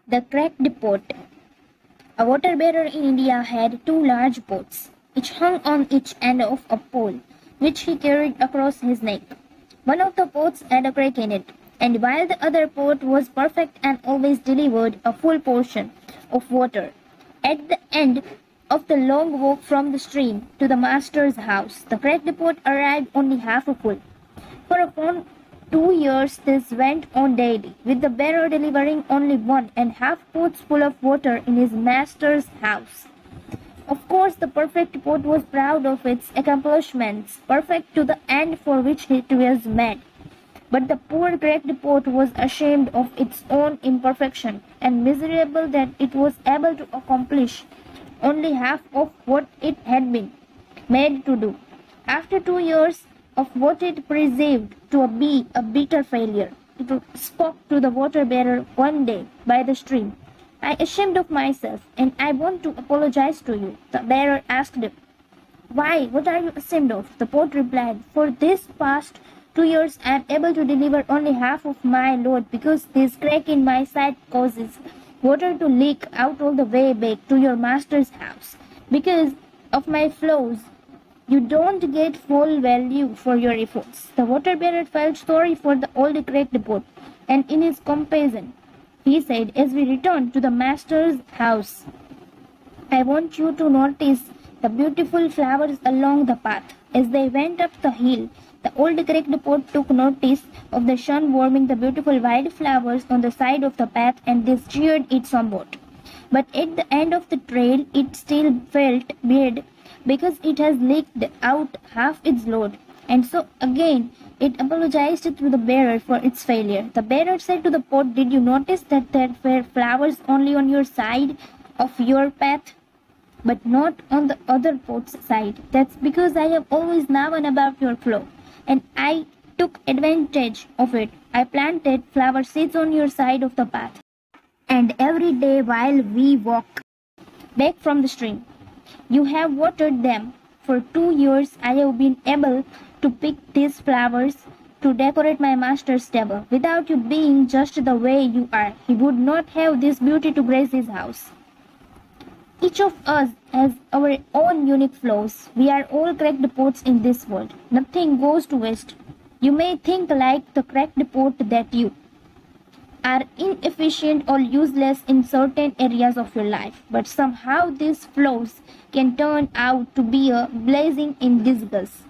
The cracked pot. A water bearer in India had two large pots, each hung on each end of a pole, which he carried across his neck. One of the pots had a crack in it, and while the other pot was perfect and always delivered a full portion of water, at the end of the long walk from the stream to the master's house, the cracked pot arrived only half full. For upon 2 years this went on daily, with the bearer delivering only 1.5 pots full of water in his master's house. Of course, the perfect pot was proud of its accomplishments, perfect to the end for which it was made. But the poor cracked pot was ashamed of its own imperfection, and miserable that it was able to accomplish only half of what it had been made to do. After 2 years of what it perceived to be a bitter failure, it spoke to the water bearer one day by the stream. I am ashamed of myself, and I want to apologize to you. The bearer asked him, Why? What are you ashamed of? The pot replied, For this past 2 years I am able to deliver only half of my load because this crack in my side causes water to leak out all the way back to your master's house. Because of my flaws, you don't get full value for your efforts. The water bearer felt sorry for the old cracked pot, and in his compassion, he said, As we returned to the master's house, I want you to notice the beautiful flowers along the path. As they went up the hill, the old cracked pot took notice of the sun warming the beautiful white flowers on the side of the path, and this cheered it somewhat. But at the end of the trail, it still felt bad because it has leaked out half its load, and so again it apologized to the bearer for its failure. The bearer said to the pot, Did you notice that there were flowers only on your side of your path, but not on the other pot's side? That's because I have always known about your flaw, and I took advantage of it. I planted flower seeds on your side of the path, and every day while we walk back from the stream, you have watered them. For 2 years I have been able to pick these flowers to decorate my master's table. Without you being just the way you are, he would not have this beauty to grace his house. Each of us has our own unique flaws. We are all cracked pots in this world. Nothing goes to waste. You may think like the cracked pot that you are inefficient or useless in certain areas of your life, but somehow these flaws can turn out to be a blessing in disguise.